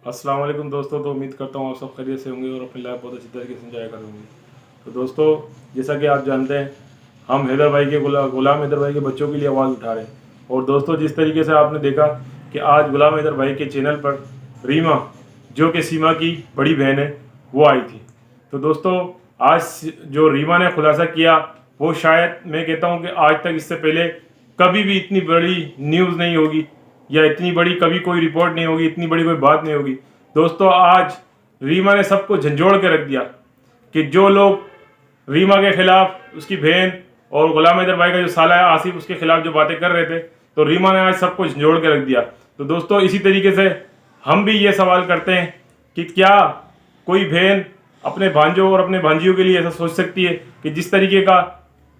अस्सलाम वालेकुम दोस्तों। तो उम्मीद करता हूँ आप सब खैरियत से होंगे और अपनी लाइफ बहुत अच्छी तरीके से इंजॉय कर होंगे। तो दोस्तों, जैसा कि आप जानते हैं, हम हैदर भाई के गुलाम हैदर भाई के बच्चों के लिए आवाज़ उठा रहे हैं। और दोस्तों, जिस तरीके से आपने देखा कि आज गुलाम हैदर भाई के चैनल पर रीमा, जो कि सीमा की बड़ी बहन है, वो आई थी। तो दोस्तों, आज जो रीमा ने खुलासा किया, वो शायद मैं कहता हूँ कि आज तक इससे पहले कभी भी इतनी बड़ी न्यूज़ नहीं होगी, या इतनी बड़ी कभी कोई रिपोर्ट नहीं होगी, इतनी बड़ी कोई बात नहीं होगी। दोस्तों, आज रीमा ने सबको झंझोड़ के रख दिया कि जो लोग रीमा के खिलाफ, उसकी बहन और गुलाम हैदर भाई का जो साला है आसिफ, उसके खिलाफ जो बातें कर रहे थे, तो रीमा ने आज सबको झंझोड़ के रख दिया। तो दोस्तों, इसी तरीके से हम भी ये सवाल करते हैं कि क्या कोई बहन अपने भांजों और अपने भांजियों के लिए ऐसा सोच सकती है कि जिस तरीके का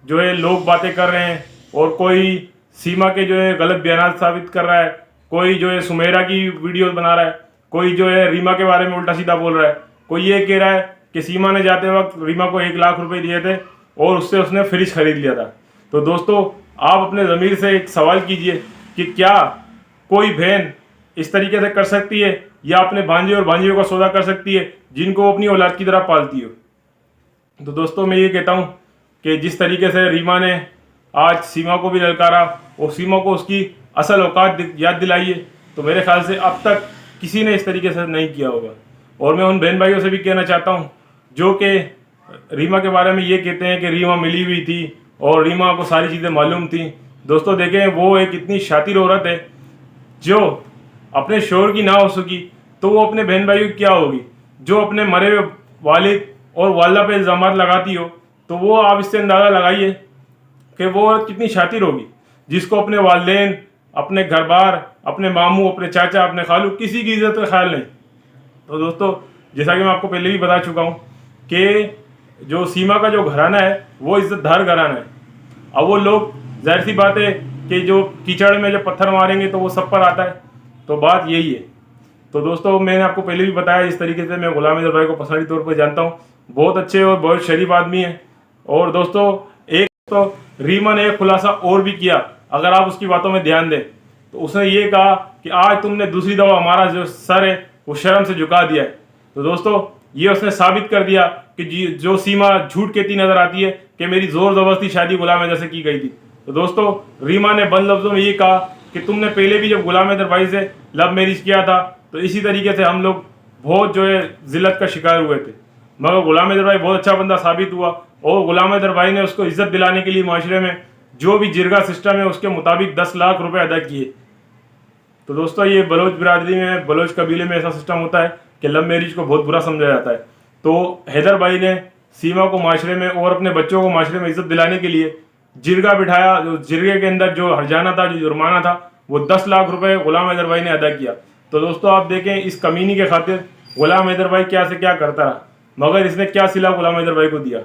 जो है लोग बातें कर रहे हैं, और कोई सीमा के जो है गलत बयान साबित कर रहा है, कोई जो है सुमेरा की वीडियो बना रहा है, कोई जो है रीमा के बारे में उल्टा सीधा बोल रहा है, कोई ये कह रहा है कि सीमा ने जाते वक्त रीमा को 1 लाख रुपए दिए थे और उससे उसने फ्रिज खरीद लिया था। तो दोस्तों, आप अपने ज़मीर से एक सवाल कीजिए कि क्या कोई बहन इस तरीके से कर सकती है, या अपने भांजे और भांजियों का सौदा कर सकती है जिनको वो अपनी औलाद की तरह पालती हो। तो दोस्तों, मैं ये कहता हूँ कि जिस तरीके से रीमा ने आज सीमा को भी ललकारा और सीमा को उसकी असल औकात याद दिलाई है, तो मेरे ख्याल से अब तक किसी ने इस तरीके से नहीं किया होगा। और मैं उन बहन भाइयों से भी कहना चाहता हूँ जो कि रीमा के बारे में ये कहते हैं कि रीमा मिली हुई थी और रीमा को सारी चीज़ें मालूम थी। दोस्तों देखें, वो एक इतनी शातिर औरत है जो अपने शोहर की ना हो सकी, तो वो अपने बहन भाइयों की क्या होगी। जो अपने मरे हुए वालिद और वालदा पे इल्ज़ाम लगाती हो, तो वो आप इससे अंदाज़ा लगाइए कि वो औरत कितनी शातिर होगी, जिसको अपने वालदेन, अपने घर बार, अपने मामू, अपने चाचा, अपने खालू, किसी की इज्जत का ख्याल नहीं। तो दोस्तों, जैसा कि मैं आपको पहले भी बता चुका हूँ कि जो सीमा का जो घराना है वो इज्जतदार घराना है। अब वो लोग, जाहिर सी बात है कि जो कीचड़ में जब पत्थर मारेंगे तो वो सब पर आता है। तो बात यही है। तो दोस्तों, मैंने आपको पहले भी बताया, इस तरीके से मैं गुलाम हैदर भाई को पर्सनली तौर पर जानता हूँ। बहुत अच्छे और बहुत शरीफ आदमी हैं। और दोस्तों, एक तो रीमा ने एक खुलासा और भी किया, अगर आप उसकी बातों में ध्यान दें, तो उसने ये कहा कि आज तुमने दूसरी दफ़ा हमारा जो सर है वो शर्म से झुका दिया है। तो दोस्तों, ये उसने साबित कर दिया कि जो सीमा झूठ कहती नजर आती है कि मेरी जोर जबरदस्ती शादी गुलाम हैदर से की गई थी। तो दोस्तों, रीमा ने बंद लफ्जों में ये कहा कि तुमने पहले भी जब गुलाम हैदर भाई से लव मैरिज किया था, तो इसी तरीके से हम लोग बहुत जो है जिल्लत का शिकार हुए थे, मगर गुलाम हैदर भाई बहुत अच्छा बंदा साबित हुआ और गुलाम हैदर भाई ने उसको इज्जत दिलाने के लिए माशरे में जो भी जिरगा सिस्टम है उसके मुताबिक 10 लाख रुपए अदा किए। तो दोस्तों, ये बलोच बिरादरी में, बलोच कबीले में ऐसा सिस्टम होता है कि लव मैरिज को बहुत बुरा समझा जाता है। तो हैदर भाई ने सीमा को माशरे में और अपने बच्चों को माशरे में इज्जत दिलाने के लिए जिरगा बिठाया। जो जिरगे के अंदर जो हर्जाना था, जो जुर्माना था, वो 10 लाख रुपए गुलाम हैदर भाई ने अदा किया। तो दोस्तों, आप देखें, इस कमीनी के खातिर गुलाम हैदर भाई क्या से क्या करता रहा, मगर इसने क्या सिला गुलाम हैदर भाई को दिया।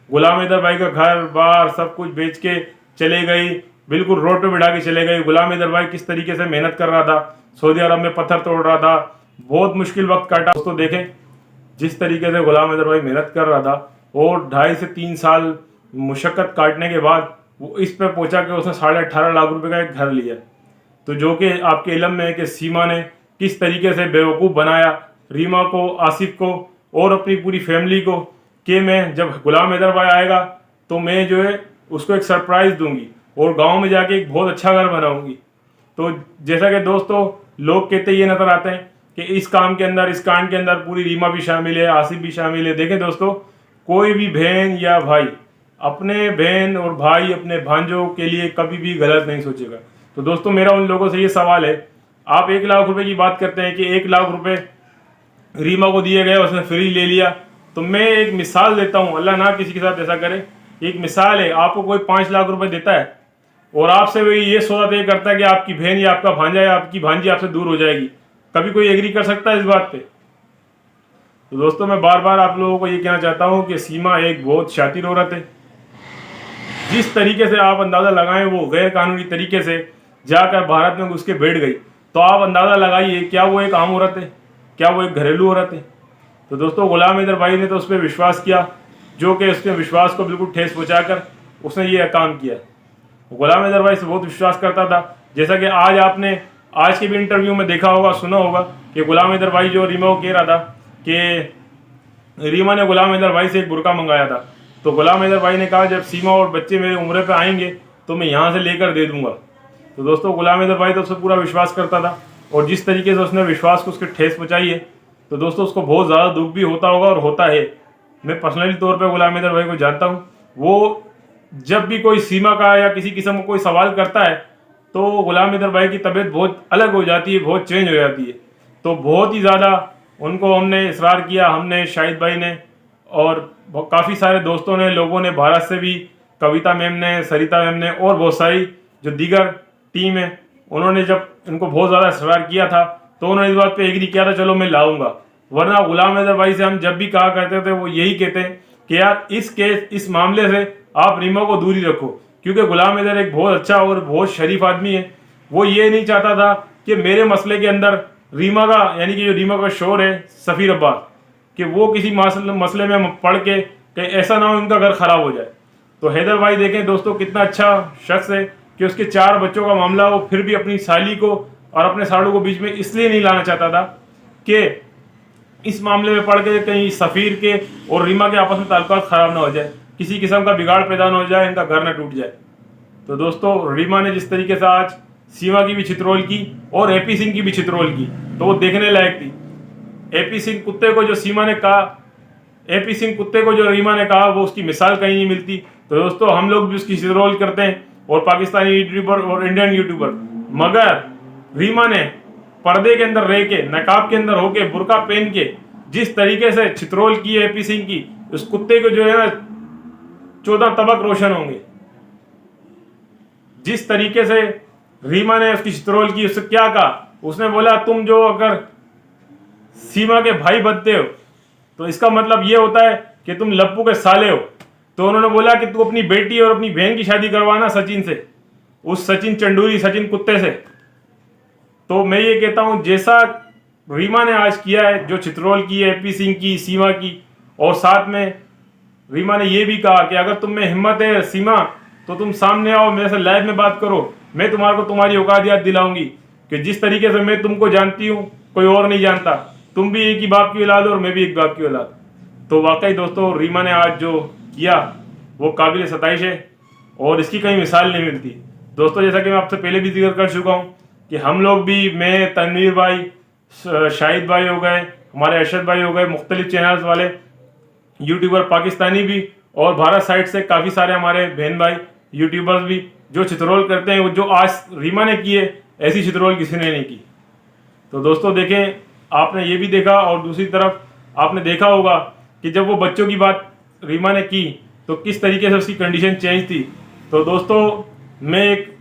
गुलाम हैदर भाई का घर बार सब कुछ बेच के चले गई, बिल्कुल रोड पे बिठा के चले गई। गुलाम हैदर भाई किस तरीके से मेहनत कर रहा था, सऊदी अरब में पत्थर तोड़ रहा था, बहुत मुश्किल वक्त काटा। दोस्तों देखें, जिस तरीके से गुलाम हैदर भाई मेहनत कर रहा था और 2.5 से 3 साल मुशक्क़त काटने के बाद वो इस पे पहुंचा कि उसने 18.5 लाख रुपए का एक घर लिया। तो जो कि आपके इलम में है कि सीमा ने किस तरीके से बेवकूफ़ बनाया रीमा को, आसिफ को और अपनी पूरी फैमिली को, कि मैं जब गुलाम हैदर भाई आएगा तो मैं जो है उसको एक सरप्राइज़ दूंगी और गांव में जाके एक बहुत अच्छा घर बनाऊंगी। तो जैसा कि दोस्तों, लोग कहते ये नजर आते हैं कि इस काम के अंदर, इस कांड के अंदर पूरी रीमा भी शामिल है, आसिफ भी शामिल है। देखें दोस्तों, कोई भी बहन या भाई अपने बहन और भाई, अपने भांजों के लिए कभी भी गलत नहीं सोचेगा। तो दोस्तों, मेरा उन लोगों से ये सवाल है, आप 1 लाख रुपए की बात करते हैं कि 1 लाख रुपए रीमा को दिए गए, उसने फ्री ले लिया। तो मैं एक मिसाल देता हूँ, अल्लाह ना किसी के साथ ऐसा करे, एक मिसाल है, आपको कोई 5 लाख रुपए देता है और आपसे वही ये सौदा तय करता है कि आपकी बहन या आपका भांजा या आपकी भांजी आपसे दूर हो जाएगी। कभी कोई एग्री कर सकता है इस बात पे? तो दोस्तों, मैं बार बार आप लोगों को ये कहना चाहता हूँ कि सीमा एक बहुत शातिर औरत है। जिस तरीके से आप अंदाज़ा लगाएं वो गैर कानूनी तरीके से जाकर भारत में घुस के बैठ गई, तो आप अंदाज़ा लगाइए क्या वो एक आम औरत है, क्या वो एक घरेलू औरत है? तो दोस्तों, गुलाम हैदर भाई ने तो उस पर विश्वास किया, जो कि उसके विश्वास को बिल्कुल ठेस पहुँचाकर उसने ये काम किया। गुलाम हैदर भाई से बहुत विश्वास करता था। जैसा कि आज आपने आज के भी इंटरव्यू में देखा होगा, सुना होगा कि गुलाम हैदर भाई जो रीमा को कह रहा था कि रीमा ने गुलाम हैदर भाई से एक बुर्का मंगाया था, तो गुलाम हैदर भाई ने कहा जब सीमा और बच्चे मेरे उम्र पे आएंगे तो मैं यहाँ से लेकर दे दूंगा। तो दोस्तों गुलाम हैदर भाई तो उससे पूरा विश्वास करता था, और जिस तरीके से उसने विश्वास को उसके ठेस पहुँचाई है, तो दोस्तों उसको बहुत ज़्यादा दुख भी होता होगा और होता है। मैं पर्सनली तौर पर गुलाम हैदर भाई को जानता हूँ। वो जब भी कोई सीमा का या किसी किस्म का कोई सवाल करता है तो गुलाम हैदर भाई की तबीयत बहुत अलग हो जाती है, बहुत चेंज हो जाती है। तो बहुत ही ज़्यादा उनको हमने इसरार किया, हमने, शाहिद भाई ने और काफ़ी सारे दोस्तों ने, लोगों ने, भारत से भी कविता मैम ने, सरिता मैम ने और बहुत सारी जो दीगर टीम है, उन्होंने जब इनको बहुत ज़्यादा इसरार किया था तो उन्होंने इस बात पे एग्री किया था चलो मैं लाऊंगा। वरना गुलाम हैदर भाई से हम जब भी कहा करते थे वो यही कहते हैं कि यार इस मामले से आप रीमा को दूरी रखो, क्योंकि गुलाम हैदर एक बहुत अच्छा और बहुत शरीफ आदमी है। वो ये नहीं चाहता था कि मेरे मसले के अंदर रीमा का, यानी कि जो रीमा का शोर है सफ़ीर अब्बास, कि वो किसी मसले में पढ़ के कहीं ऐसा ना हो उनका घर खराब हो जाए। तो हैदर भाई देखें दोस्तों कितना अच्छा शख्स है कि उसके 4 बच्चों का मामला वो फिर भी अपनी साली को और अपने साड़ू को बीच में इसलिए नहीं लाना चाहता था कि इस मामले में पढ़ के कहीं सफ़ीर के और रीमा के आपस में ताल्लुकात ख़राब ना हो जाए, किसी किस्म का बिगाड़ पैदा ना हो जाए, इनका घर ना टूट जाए। तो दोस्तों रीमा ने जिस तरीके से आज सीमा की भी छितरोल की और एपी सिंह की भी छितरोल की, तो वो देखने लायक थी। एपी सिंह कुत्ते को जो सीमा ने कहा, एपी सिंह कुत्ते को जो रीमा ने कहा, वो उसकी मिसाल कहीं नहीं मिलती। तो दोस्तों हम लोग भी उसकी छितरोल करते हैं, और पाकिस्तानी यूट्यूबर और इंडियन यूट्यूबर, मगर रीमा ने पर्दे के अंदर रह के, नकाब के अंदर होके, बुर्का पहन के जिस तरीके से छितरोल की है एपी सिंह की, उस कुत्ते को जो है ना 14 तबक रोशन होंगे। जिस तरीके से रीमा ने उसकी छितरोल की, उससे क्या कहा, उसने बोला तुम जो अगर सीमा के भाई बनते हो तो इसका मतलब ये होता है कि तुम लप्पू के साले हो। तो उन्होंने बोला कि तू अपनी बेटी और अपनी बहन की शादी करवाना सचिन से, उस सचिन चंडूरी, सचिन कुत्ते से। तो मैं ये कहता हूं जैसा रीमा ने आज किया है, जो छितरोल की है एपी सिंह की, सीमा की, और साथ में रीमा ने ये भी कहा कि अगर तुम में हिम्मत है सीमा तो तुम सामने आओ, मेरे से लाइव में बात करो, मैं तुम्हारे को तुम्हारी औकात याद दिलाऊंगी कि जिस तरीके से मैं तुमको जानती हूँ कोई और नहीं जानता। तुम भी एक ही बाप की औलाद हो और मैं भी एक बाप की औलाद। तो वाकई दोस्तों रीमा ने आज जो किया वो काबिल सताइश है और इसकी कहीं मिसाल नहीं मिलती। दोस्तों जैसा कि मैं आपसे पहले भी जिक्र कर चुका हूँ कि हम लोग भी, मैं, तनवीर भाई, शाहिद भाई हो गए, हमारे अरशद भाई हो गए, मुख्तलिफ चैनल्स वाले यूट्यूबर पाकिस्तानी भी और भारत साइड से काफ़ी सारे हमारे बहन भाई यूट्यूबर्स भी जो छितरोल करते हैं, वो जो आज रीमा ने की है ऐसी छितरोल किसी ने नहीं की। तो दोस्तों देखें, आपने ये भी देखा और दूसरी तरफ आपने देखा होगा कि जब वो बच्चों की बात रीमा ने की तो किस तरीके से उसकी कंडीशन चेंज थी। तो दोस्तों मैं एक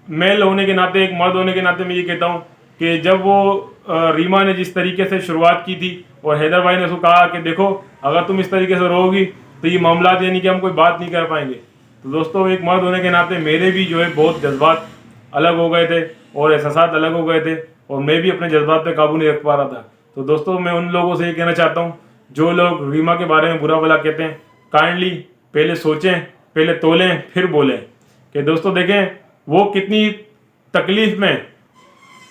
मेल होने के नाते, एक मर्द होने के नाते मैं ये कहता हूँ कि जब वो रीमा ने जिस तरीके से शुरुआत की थी और हैदर भाई ने उसको कहा कि देखो अगर तुम इस तरीके से रहोगी तो ये मामला यानी कि हम कोई बात नहीं कर पाएंगे। तो दोस्तों एक मर्द होने के नाते मेरे भी जो है बहुत जज्बात अलग हो गए थे और एहसास अलग हो गए थे और मैं भी अपने जज्बात पे काबू नहीं रख पा रहा था। तो दोस्तों मैं उन लोगों से ये कहना चाहता हूँ जो लोग रीमा के बारे में बुरा भला कहते हैं, काइंडली पहले सोचें, पहले तोलें, फिर बोलें। कि दोस्तों देखें वो कितनी तकलीफ में,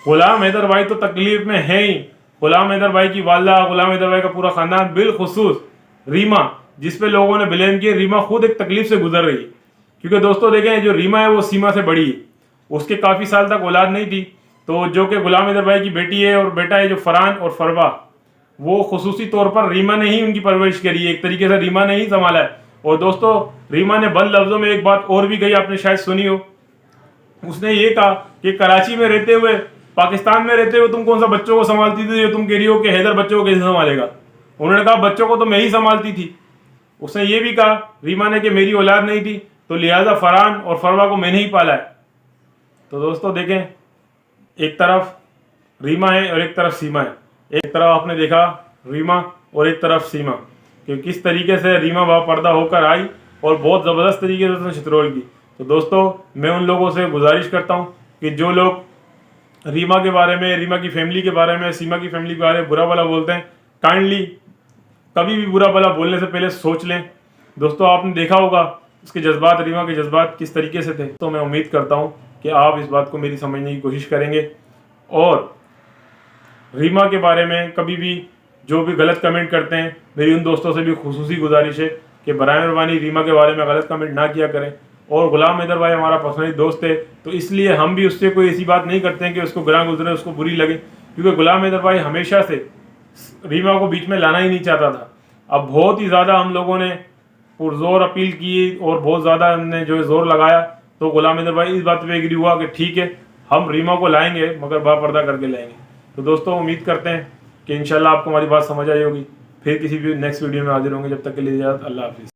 गुलाम हैदर भाई तो तकलीफ में है ही, गुलाम हैदर भाई की वालदा, गुलाम हैदर भाई का पूरा खानदान, बिलखुसूस रीमा जिस पे लोगों ने ब्लेम किया, रीमा खुद एक तकलीफ से गुजर रही है। क्योंकि दोस्तों देखें जो रीमा है वो सीमा से बड़ी है, उसके काफ़ी साल तक औलाद नहीं थी। तो जो कि गुलाम हैदर भाई की बेटी है और बेटा है जो फरहान और फरवा, वो खुसूसी तौर पर रीमा ने ही उनकी परवरिश करी है, एक तरीके से रीमा ने ही संभाला है। और दोस्तों रीमा ने बंद लफ्ज़ों में एक बात और भी कही, आपने शायद सुनी हो, उसने ये कहा कि कराची में रहते हुए, पाकिस्तान में रहते हुए तुम कौन सा बच्चों को संभालती थी जो तुम कह रही हो कि हैदर बच्चों को कैसे संभालेगा। उन्होंने कहा बच्चों को तो मैं ही संभालती थी। उसने ये भी कहा रीमा ने कि मेरी औलाद नहीं थी तो लिहाजा फरहान और फरवा को मैंने ही पाला है। तो दोस्तों देखें, एक तरफ रीमा है और एक तरफ सीमा है, एक तरफ आपने देखा रीमा और एक तरफ सीमा, कि किस तरीके से रीमा बापर्दा होकर आई और बहुत ज़बरदस्त तरीके से उसने छितरोल की। तो दोस्तों मैं उन लोगों से गुजारिश करता हूँ कि जो लोग रीमा के बारे में, रीमा की फैमिली के बारे में, सीमा की फैमिली के बारे में बुरा भला बोलते हैं, काइंडली कभी भी बुरा भला बोलने से पहले सोच लें। दोस्तों आपने देखा होगा उसके जज्बात, रीमा के जज्बात किस तरीके से थे। तो मैं उम्मीद करता हूँ कि आप इस बात को मेरी समझने की कोशिश करेंगे और रीमा के बारे में कभी भी जो भी गलत कमेंट करते हैं, मेरी उन दोस्तों से भी खुसूसी गुजारिश है कि बराए मेहरबानी रीमा के बारे में गलत कमेंट ना किया करें। और गुलाम हैदर भाई हमारा पर्सनली दोस्त है, तो इसलिए हम भी उससे कोई ऐसी बात नहीं करते हैं कि उसको गिरा गुजरे, उसको बुरी लगे, क्योंकि गुलाम हैदर भाई हमेशा से रीमा को बीच में लाना ही नहीं चाहता था। अब बहुत ही ज़्यादा हम लोगों ने पुरजोर अपील की और बहुत ज़्यादा हमने जो है जोर लगाया, तो गुलाम हैदर भाई इस बात पे एग्री हुआ कि ठीक है, हम रीमा को लाएंगे मगर बापर्दा करके लाएंगे। तो दोस्तों उम्मीद करते हैं कि इंशाल्लाह आपको हमारी बात समझ आई होगी। फिर किसी भी नेक्स्ट वीडियो में हाजिर होंगे। जब तक के लिए इजाज़त, अल्लाह हाफिज़।